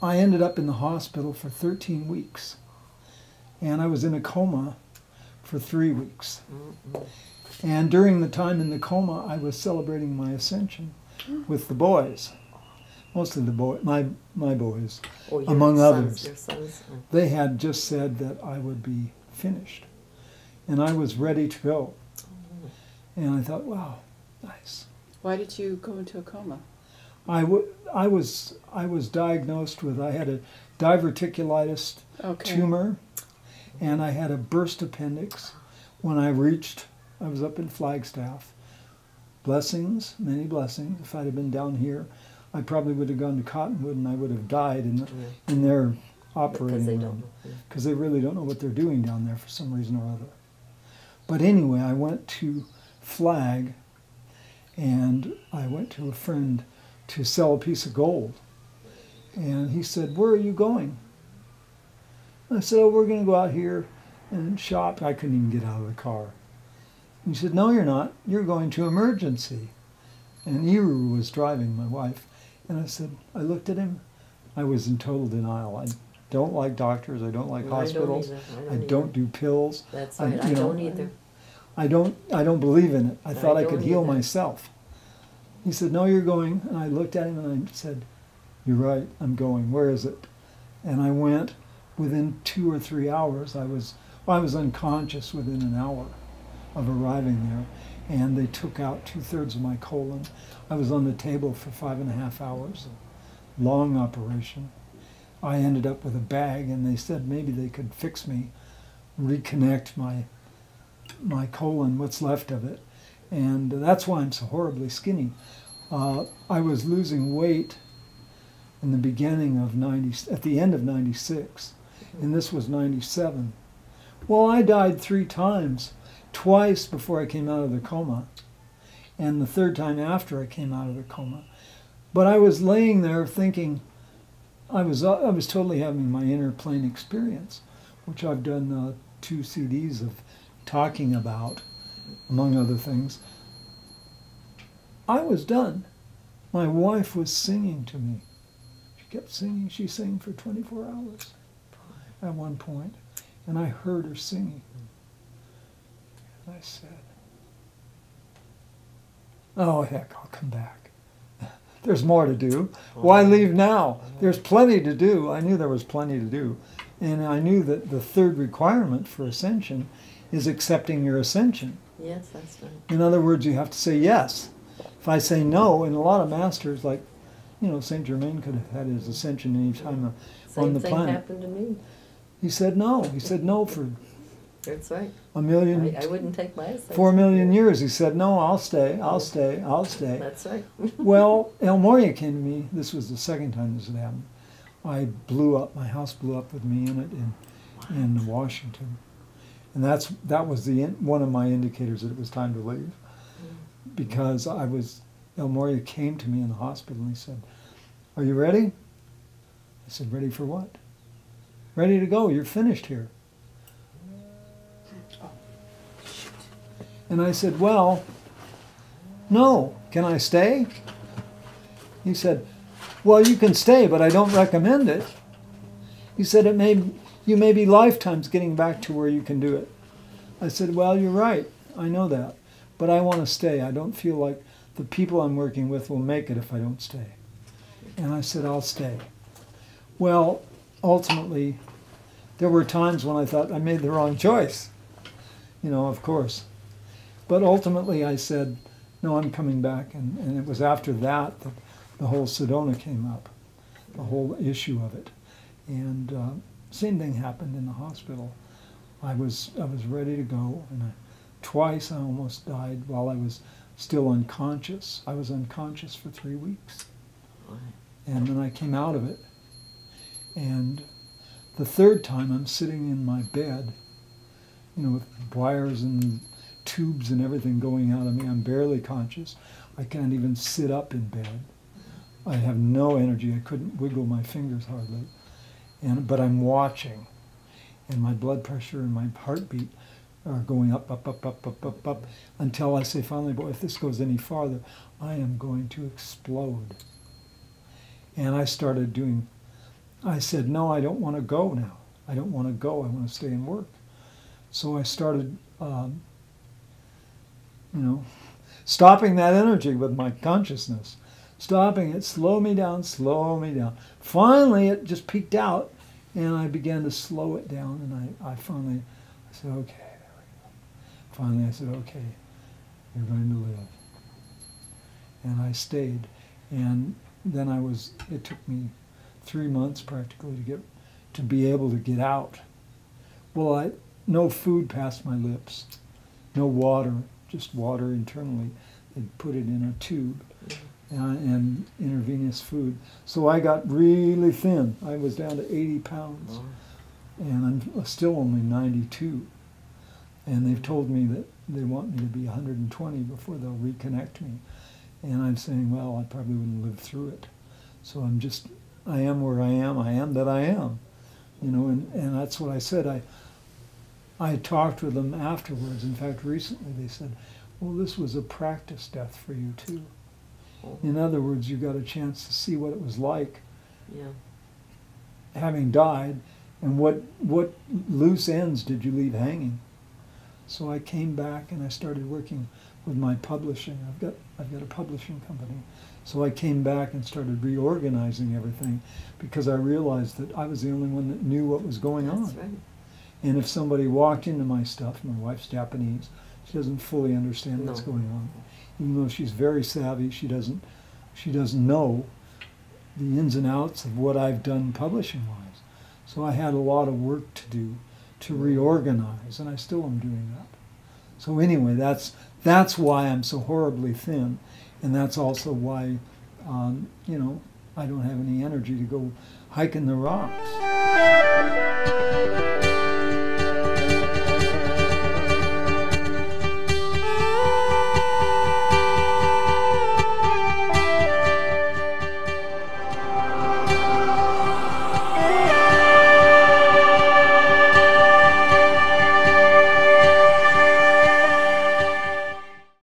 I ended up in the hospital for 13 weeks, and I was in a coma for 3 weeks. And during the time in the coma, I was celebrating my ascension with the boys, mostly the my boys, among others. Your sons. They had just said that I would be finished, and I was ready to go. And I thought, wow, nice. Why did you go into a coma? I was diagnosed with, I had a diverticulitis tumor, and I had a burst appendix. When I was up in Flagstaff. Blessings, many blessings. If I'd have been down here, I probably would have gone to Cottonwood and I would have died in their operating room. Because they really don't know what they're doing down there for some reason or other. But anyway, I went to Flag, and I went to a friend to sell a piece of gold. And he said, "Where are you going?" I said, "Oh, we're going to go out here and shop." I couldn't even get out of the car. He said, "No, you're not. You're going to emergency." And Iru was driving, my wife. And I looked at him. I was in total denial. I don't like doctors. I don't like hospitals. I don't do pills. That's right. I don't either. I don't believe in it. I thought I could heal myself. He said, "No, you're going." And I looked at him and I said, "You're right. I'm going. Where is it?" And I went. Within 2 or 3 hours, I was unconscious within an hour of arriving there, and they took out 2/3 of my colon. I was on the table for 5.5 hours, long operation. I ended up with a bag, and they said maybe they could fix me, reconnect my colon, what's left of it, and that's why I'm so horribly skinny. I was losing weight in the beginning of at the end of '96, and this was '97. Well, I died 3 times. Twice before I came out of the coma, and the 3rd time after I came out of the coma. But I was laying there thinking, I was totally having my inner plane experience, which I've done 2 CDs of talking about, among other things. I was done. My wife was singing to me. She kept singing. She sang for 24 hours at one point, and I heard her singing. I said, "Oh, heck, I'll come back. There's more to do. Why leave now? There's plenty to do." I knew there was plenty to do. And I knew that the 3rd requirement for ascension is accepting your ascension. Yes, that's right. In other words, you have to say yes. If I say no, and a lot of masters, like, Saint Germain could have had his ascension any time on the planet. Same thing happened to me. He said no. He said no for... That's right. A million. I wouldn't take my ascension. 4 million years. He said, "No, I'll stay. I'll stay. I'll stay." That's right. Well, El Moria came to me. This was the 2nd time this had happened. I blew up. My house blew up with me in it in Washington, and that was one of my indicators that it was time to leave, because El Moria came to me in the hospital and he said, "Are you ready?" I said, "Ready for what?" "Ready to go. You're finished here." And I said, "Well, no, can I stay?" He said, "Well, you can stay, but I don't recommend it." He said, "You may be lifetimes getting back to where you can do it." I said, "Well, you're right, I know that, but I want to stay. I don't feel like the people I'm working with will make it if I don't stay." And I said, "I'll stay." Well, ultimately, there were times when I thought I made the wrong choice, of course. But ultimately I said, "No, I'm coming back." And it was after that the whole Sedona came up, the whole issue of it. And same thing happened in the hospital. I was ready to go, and twice I almost died while I was still unconscious. I was unconscious for 3 weeks. And then I came out of it. And the 3rd time I'm sitting in my bed, with wires and tubes and everything going out of me. I'm barely conscious. I can't even sit up in bed. I have no energy. I couldn't wiggle my fingers hardly. But I'm watching. and my blood pressure and my heartbeat are going up, up, up, up, up, up, up, until I say finally, boy, if this goes any farther, I am going to explode. And I started doing, I said, no, I don't want to go now. I don't want to go. I want to stay and work. So I started, stopping that energy with my consciousness. Stopping it, slow me down, slow me down. Finally, it just peaked out, and I began to slow it down, and I finally, I said, okay, there we go. Finally, I said, okay, you're going to live. And I stayed. And then it took me 3 months practically to be able to get out. Well, no food passed my lips, no water, just water internally. They'd put it in a tube and intravenous food. So I got really thin. I was down to 80 pounds. Wow. And I'm still only 92. And they've told me that they want me to be 120 before they'll reconnect me. And I'm saying, well, I probably wouldn't live through it. So I am where I am that I am. And that's what I said. I talked with them afterwards. In fact, recently they said, well, this was a practice death for you too. In other words, you got a chance to see what it was like having died, and what loose ends did you leave hanging. So I came back and I started working with my publishing. I've got a publishing company. So I came back and started reorganizing everything because I realized that I was the only one that knew what was going on. That's right. And if somebody walked into my stuff, my wife's Japanese, she doesn't fully understand what's going on. Even though she's very savvy, she doesn't know the ins and outs of what I've done publishing-wise. So I had a lot of work to do to reorganize, and I still am doing that. So anyway, that's why I'm so horribly thin, and that's also why, I don't have any energy to go hiking the rocks.